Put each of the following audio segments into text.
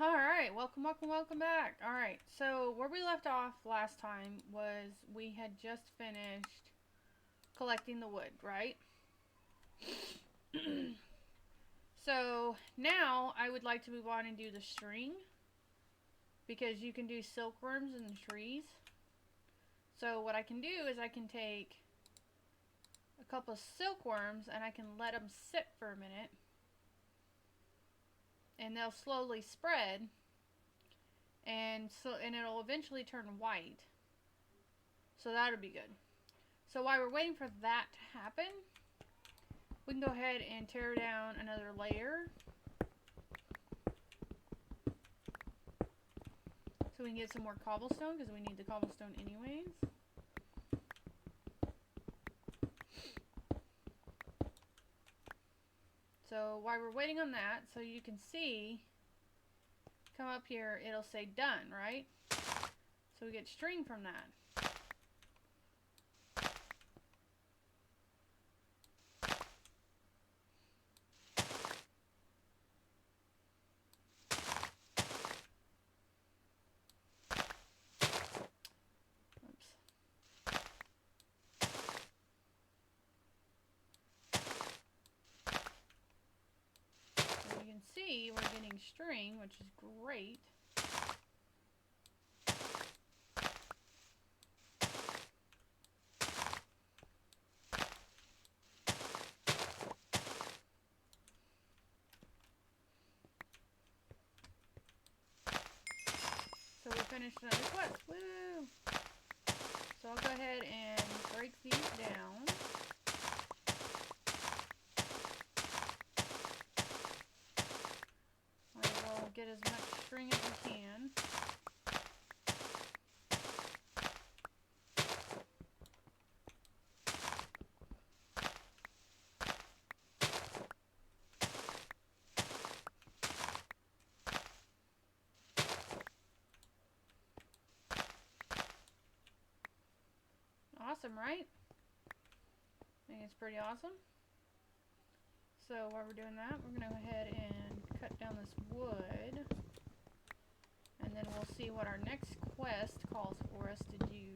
Alright, welcome back. Alright, so where we left off last time was we had just finished collecting the wood, right? So now I would like to move on and do the string because you can do silkworms in the trees. So what I can do is I can take a couple of silkworms and I can let them sit for a minute and they'll slowly spread and it'll eventually turn white. So that'll be good. So while we're waiting for that to happen, we can go ahead and tear down another layer so we can get some more cobblestone because we need the cobblestone anyways. So while we're waiting on that, so you can see, come up here, it'll say done, right? So we get string from that. So you can see we're getting string, which is great. So we finished another quest. Woo! So I'll go ahead and break these down. Might as well get as much string as we can. Awesome, right? I think it's pretty awesome. So while we're doing that, we're going to go ahead and cut down this wood. And then we'll see what our next quest calls for us to do.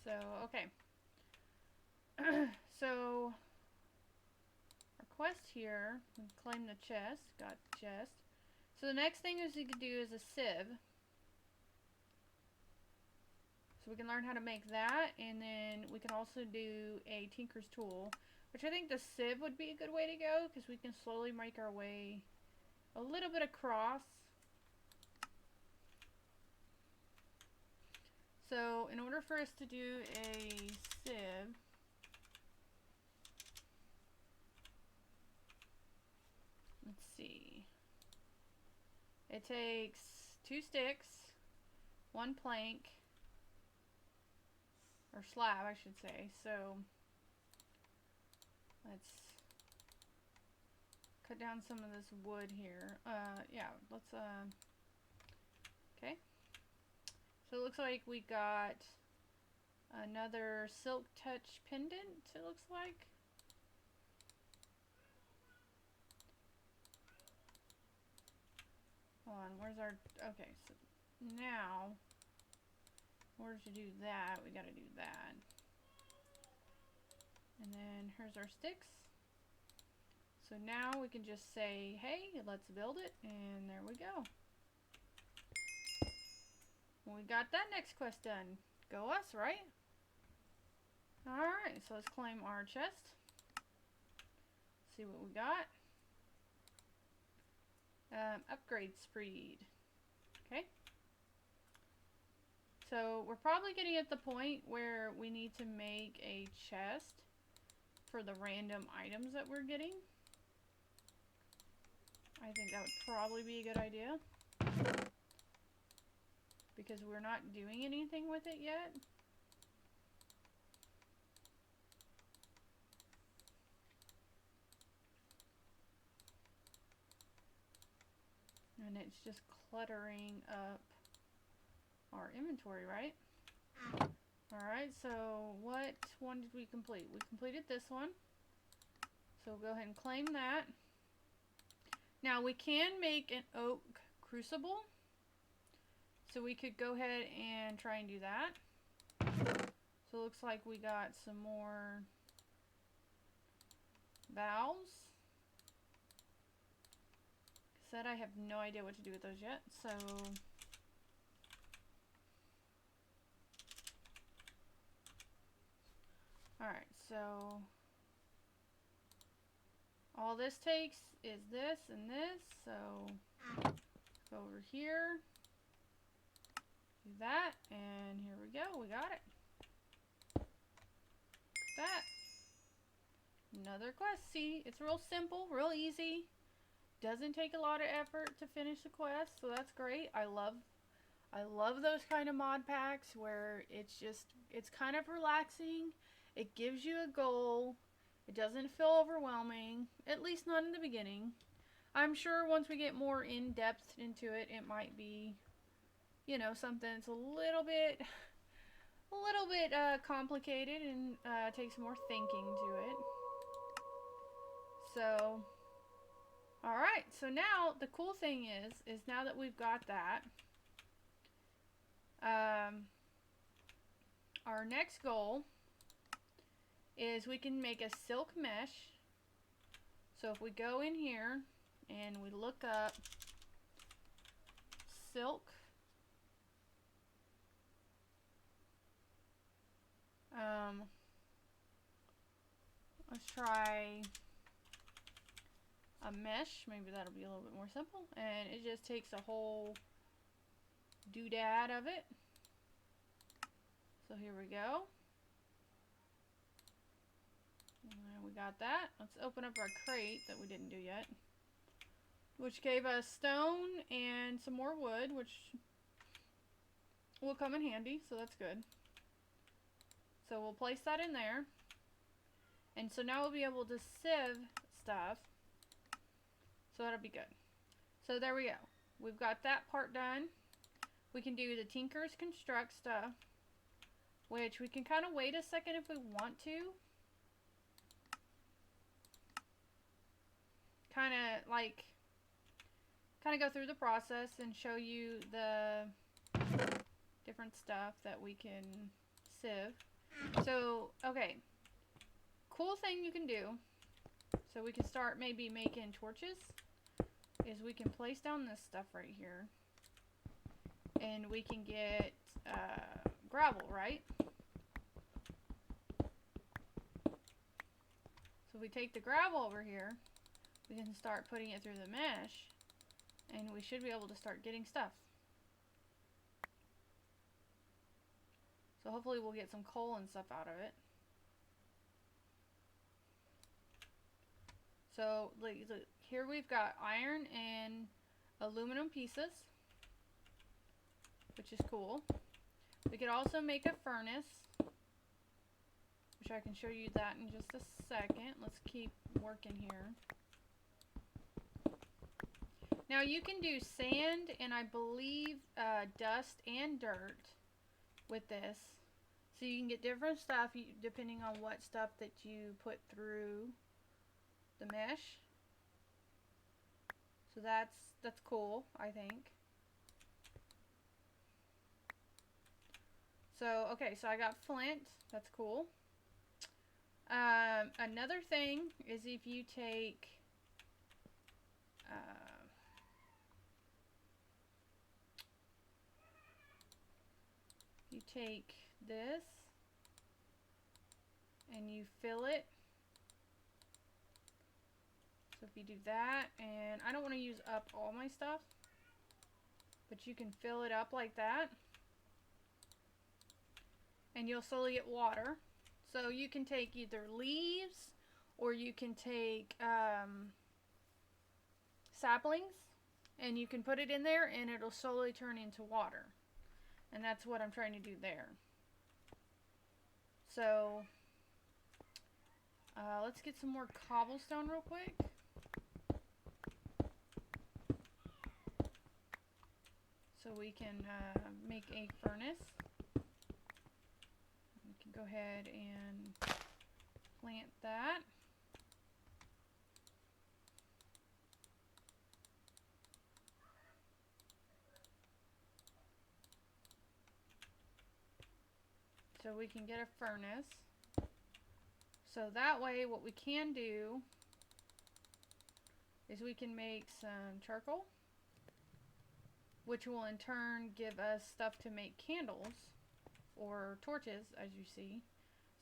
So, okay. So, our quest here, we claim the chest, got the chest. So the next thing is you could do is a sieve. So we can learn how to make that, and then we can also do a tinker's tool, which I think the sieve would be a good way to go, because we can slowly make our way a little bit across. So in order for us to do a sieve, let's see, it takes 2 sticks, 1 plank, or slab I should say. So let's cut down some of this wood here. Yeah, let's okay. So it looks like we got another silk touch pendant, it looks like. Hold on, where's our, okay, so now, in order to do that, we gotta do that. And then here's our sticks. So now we can just say, hey, let's build it, and there we go. We got that next quest done. Go us, right? Alright, so let's claim our chest. See what we got. Upgrade speed. Okay. So we're probably getting at the point where we need to make a chest for the random items that we're getting. I think that would probably be a good idea, because we're not doing anything with it yet. And it's just cluttering up our inventory, right? Alright, so what one did we complete? We completed this one. So we'll go ahead and claim that. Now we can make an oak crucible. So we could go ahead and try and do that. So it looks like we got some more valves. Said I have no idea what to do with those yet, so alright, so all this takes is this and this, so go over here, do that, and here we go, we got it. That. Another quest. See, it's real simple, real easy. Doesn't take a lot of effort to finish the quest, so that's great. I love those kind of mod packs where it's kind of relaxing. It gives you a goal. It doesn't feel overwhelming, at least not in the beginning. I'm sure once we get more in depth into it, it might be, you know, something that's a little bit complicated and takes more thinking to it. So, alright, so now the cool thing is now that we've got that, our next goal is we can make a silk mesh. So if we go in here and we look up silk, let's try a mesh, maybe that'll be a little bit more simple, and it just takes a whole doodad of it. So here we go. And we got that. Let's open up our crate that we didn't do yet, which gave us stone and some more wood, which will come in handy, so that's good. So we'll place that in there. And so now we'll be able to sieve stuff. So that'll be good. So there we go. We've got that part done. We can do the Tinker's Construct stuff, which we can kind of wait a second if we want to. Kind of go through the process and show you the different stuff that we can sieve. So, okay. Cool thing you can do, so we can start maybe making torches, is we can place down this stuff right here, and we can get gravel, right? So we take the gravel over here, we can start putting it through the mesh, and we should be able to start getting stuff. So hopefully we'll get some coal and stuff out of it. So here we've got iron and aluminum pieces, which is cool. We could also make a furnace, which I can show you that in just a second. Let's keep working here. Now you can do sand and I believe dust and dirt with this. So you can get different stuff depending on what stuff that you put through the mesh. So that's cool, I think. So okay, so I got flint. That's cool. Another thing is if you take this and you fill it. So if you do that, and I don't want to use up all my stuff, but you can fill it up like that, and you'll slowly get water. So you can take either leaves, or you can take saplings, and you can put it in there, and it'll slowly turn into water. And that's what I'm trying to do there. So let's get some more cobblestone real quick. So so we can make a furnace. We can go ahead and plant that. So we can get a furnace. So that way what we can do is we can make some charcoal, which will in turn give us stuff to make candles or torches, as you see.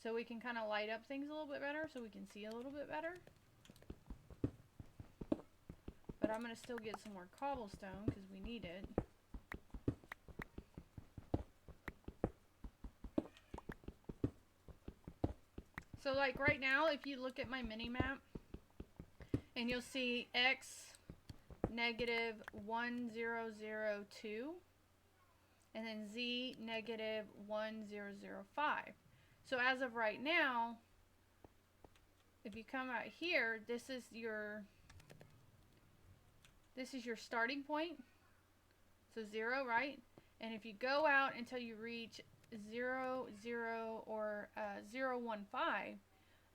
So we can kind of light up things a little bit better, so we can see a little bit better. But I'm going to still get some more cobblestone because we need it. So like right now, if you look at my mini map, and you'll see X negative 1002 and then Z negative 1005. So as of right now, if you come out here, this is your starting point. So 0, right? And if you go out until you reach 0, 0, or 0, 1, 5,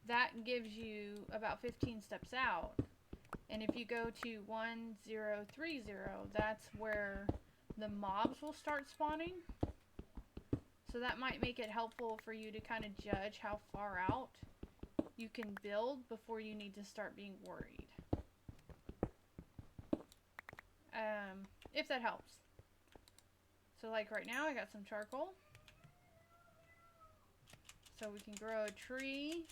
that gives you about 15 steps out. And if you go to 1, 0, 3, 0, that's where the mobs will start spawning. So that might make it helpful for you to kind of judge how far out you can build before you need to start being worried. If that helps. So like right now I got some charcoal. So we can grow a tree.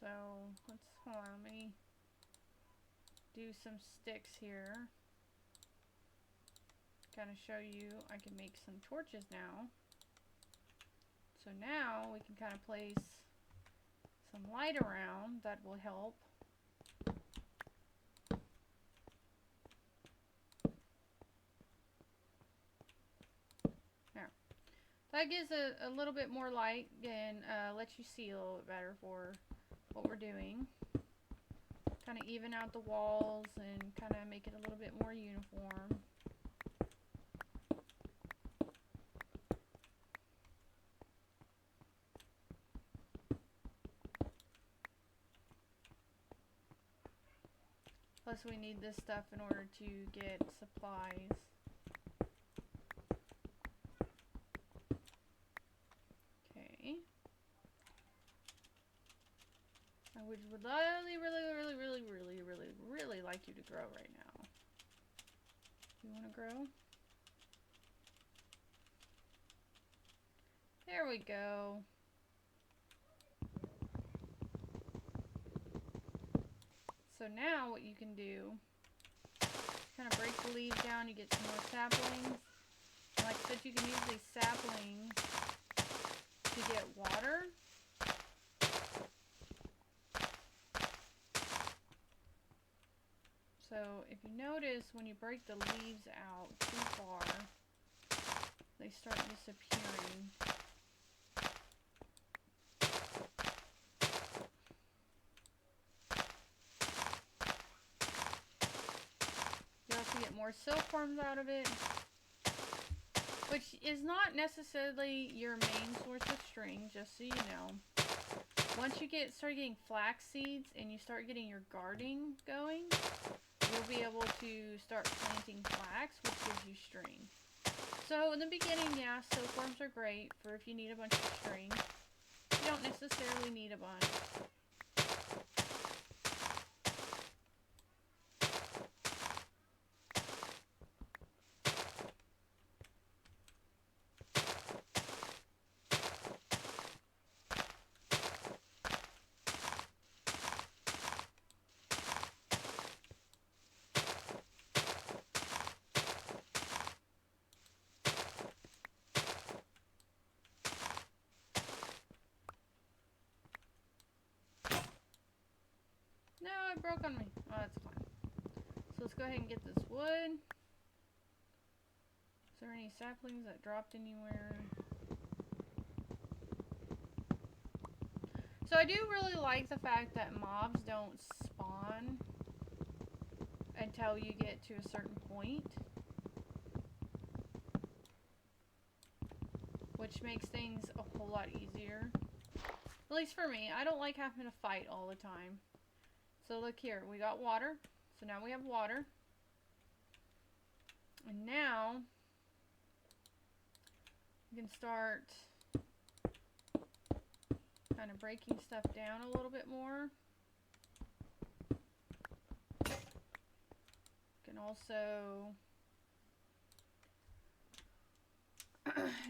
So hold on, let me do some sticks here. Kind of show you I can make some torches now. So now we can kind of place some light around that will help. There. That gives a little bit more light and lets you see a little bit better for what we're doing. Kind of even out the walls and kind of make it a little bit more uniform. Plus we need this stuff in order to get supplies. Okay. I would really like you to grow right now. You want to grow? There we go. So now what you can do, kind of break the leaves down, you get some more saplings. And like I said, you can use these saplings to get water. So if you notice, when you break the leaves out too far, they start disappearing. You also get more silkworms out of it, which is not necessarily your main source of string, just so you know. Once you start getting flax seeds and you start getting your gardening going, you'll be able to start planting flax, which gives you string. So in the beginning, yeah, silkworms are great for if you need a bunch of string. You don't necessarily need a bunch. broke on me. Oh, that's fine. So let's go ahead and get this wood. Is there any saplings that dropped anywhere? So I do really like the fact that mobs don't spawn until you get to a certain point, which makes things a whole lot easier. At least for me. I don't like having to fight all the time. So look here, we got water. So now we have water. And now we can start kind of breaking stuff down a little bit more. Can also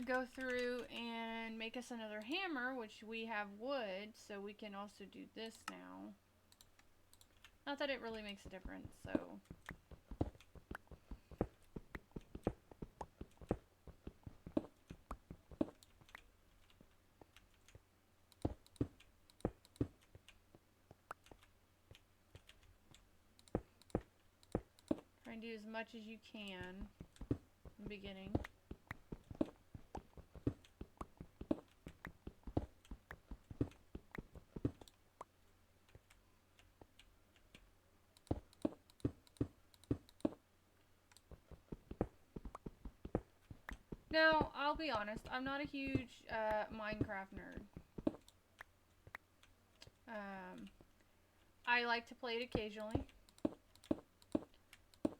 go through and make us another hammer, which we have wood, so we can also do this now. Not that it really makes a difference, so. Try and do as much as you can in the beginning. Now, I'll be honest, I'm not a huge Minecraft nerd. I like to play it occasionally.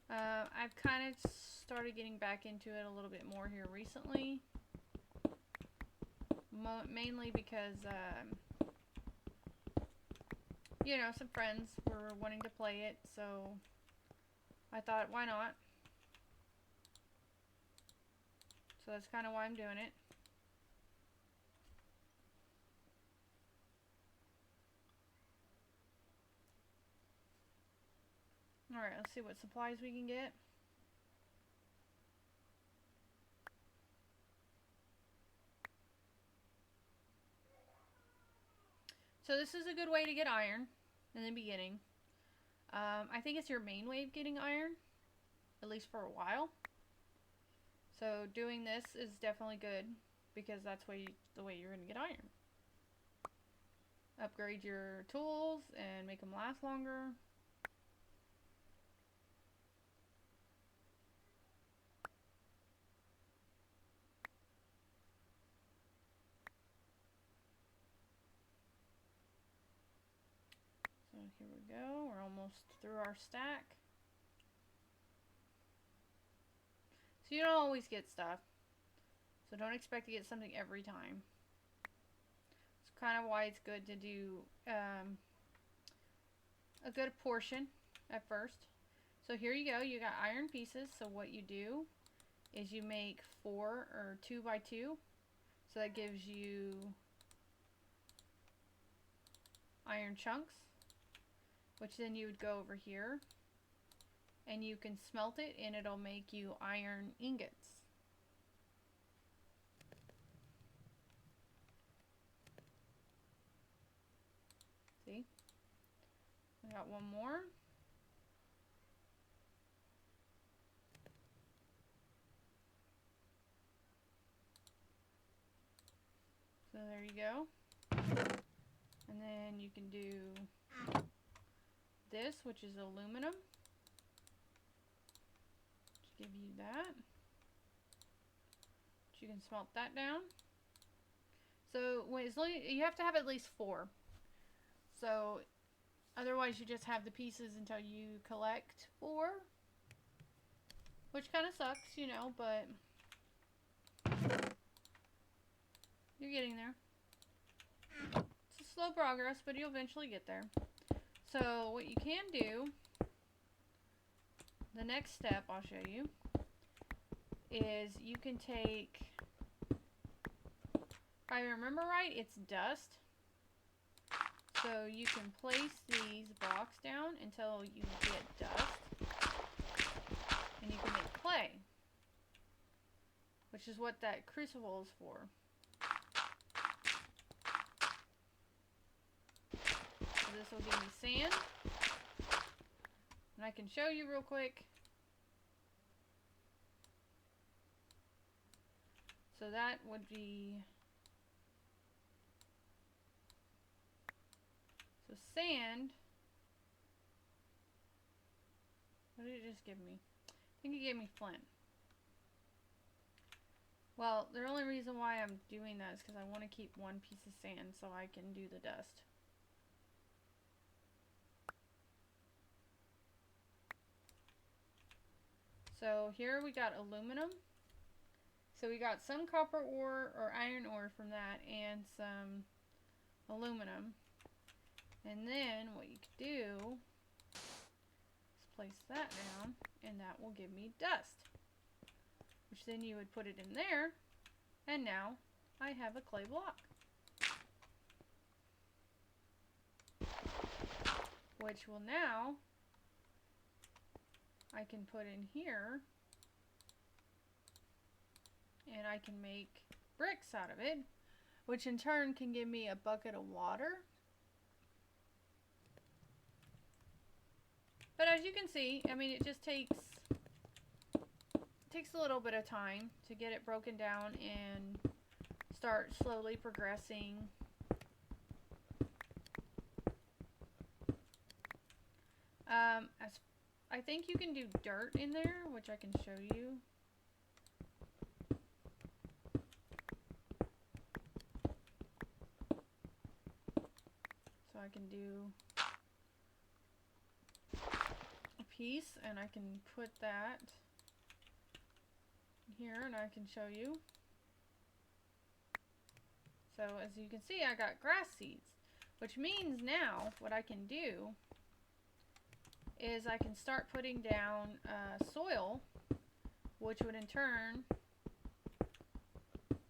I've kind of started getting back into it a little bit more here recently. Mainly because, you know, some friends were wanting to play it, so I thought, why not? So that's kind of why I'm doing it. Alright, let's see what supplies we can get. So this is a good way to get iron in the beginning. I think it's your main way of getting iron, at least for a while. So doing this is definitely good because that's the way you're going to get iron. Upgrade your tools and make them last longer. So here we go. We're almost through our stack. So you don't always get stuff. So don't expect to get something every time. It's kind of why it's good to do a good portion at first. So here you go. You got iron pieces. So what you do is you make 4 or 2 by 2. So that gives you iron chunks, which then you would go over here and you can smelt it and it'll make you iron ingots. See? I got one more. So there you go. And then you can do this, which is aluminum. Just give you that. But you can smelt that down. So you have to have at least 4. So otherwise you just have the pieces until you collect 4. Which kind of sucks, you know, but you're getting there. It's a slow progress, but you'll eventually get there. So what you can do, the next step I'll show you, is you can take, if I remember right, it's dust. So you can place these blocks down until you get dust. And you can make clay, which is what that crucible is for. So this will give me sand. And I can show you real quick. So that would be, so sand, what did it just give me? I think it gave me flint. Well, the only reason why I'm doing that is because I want to keep one piece of sand so I can do the dust. So here we got aluminum. So we got some copper ore or iron ore from that and some aluminum. And then what you could do is place that down and that will give me dust. Which then you would put it in there, and now I have a clay block. Which will now, I can put in here, and I can make bricks out of it, which in turn can give me a bucket of water. But as you can see, I mean, it just takes a little bit of time to get it broken down and start slowly progressing. I think you can do dirt in there, which I can show you. So I can do a piece and I can put that here and I can show you. So as you can see, I got grass seeds, which means now what I can do is I can start putting down soil, which would in turn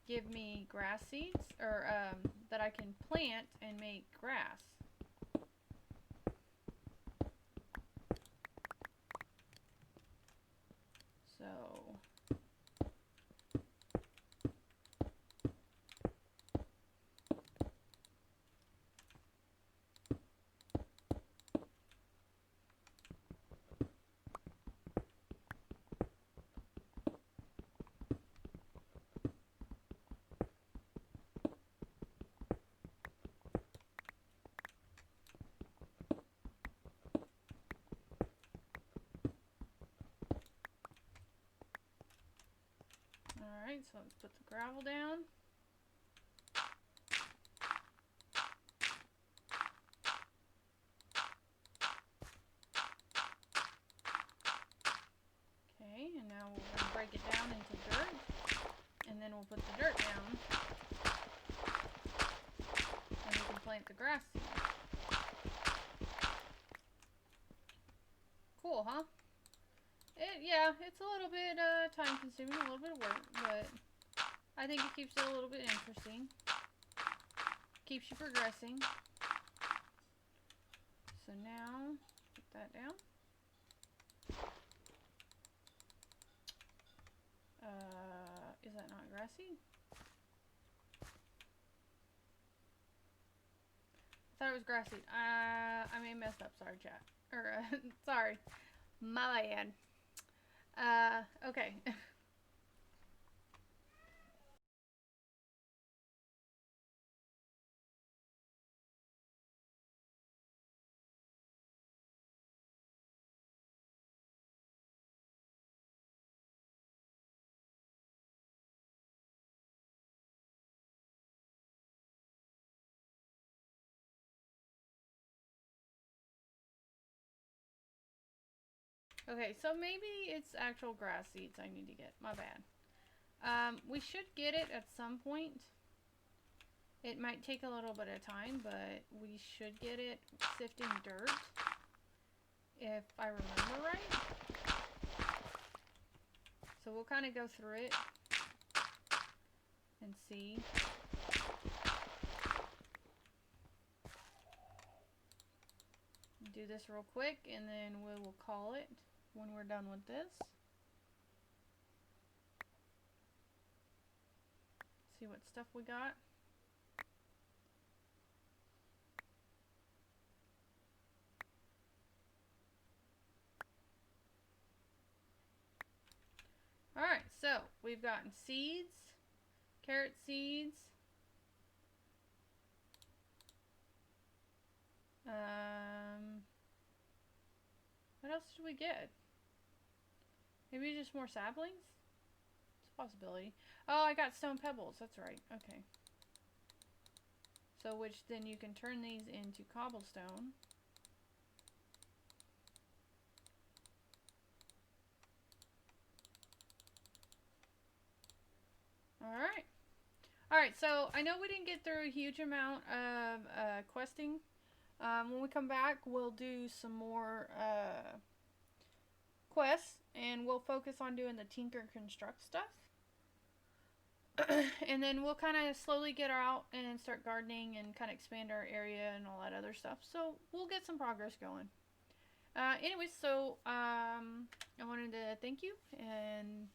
give me grass seeds, or that I can plant and make grass. So alright, so let's put the gravel down. Okay, and now we're going to break it down into dirt, and then we'll put the dirt down, and we can plant the grass seeds. Cool, huh? Yeah, it's a little bit time consuming, a little bit of work, but I think it keeps it a little bit interesting. Keeps you progressing. So now, put that down. Is that not grass seed? I thought it was grass seed. I may have messed up. Sorry, chat. Or, sorry. My bad. Okay. Okay, so maybe it's actual grass seeds I need to get. My bad. We should get it at some point. It might take a little bit of time, but we should get it sifting dirt, if I remember right. So we'll kind of go through it and see. Do this real quick and then we will call it when we're done with this. See what stuff we got. we've gotten seeds, carrot seeds. What else did we get? Maybe just more saplings? It's a possibility. Oh, I got stone pebbles. That's right. Okay. So, which then you can turn these into cobblestone. Alright. Alright, so I know we didn't get through a huge amount of questing. When we come back, we'll do some more quests, and we'll focus on doing the tinker construct stuff. And then we'll kind of slowly get out and start gardening and kind of expand our area and all that other stuff. So we'll get some progress going. Anyways, so I wanted to thank you, and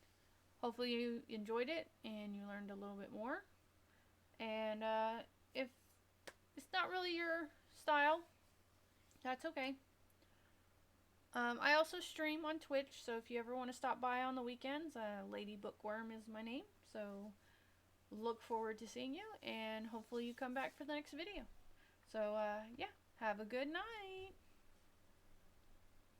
hopefully you enjoyed it and you learned a little bit more. And if it's not really your style, that's okay. I also stream on Twitch, so if you ever want to stop by on the weekends, Lady Bookworm is my name. So look forward to seeing you, and hopefully you come back for the next video. So yeah, have a good night.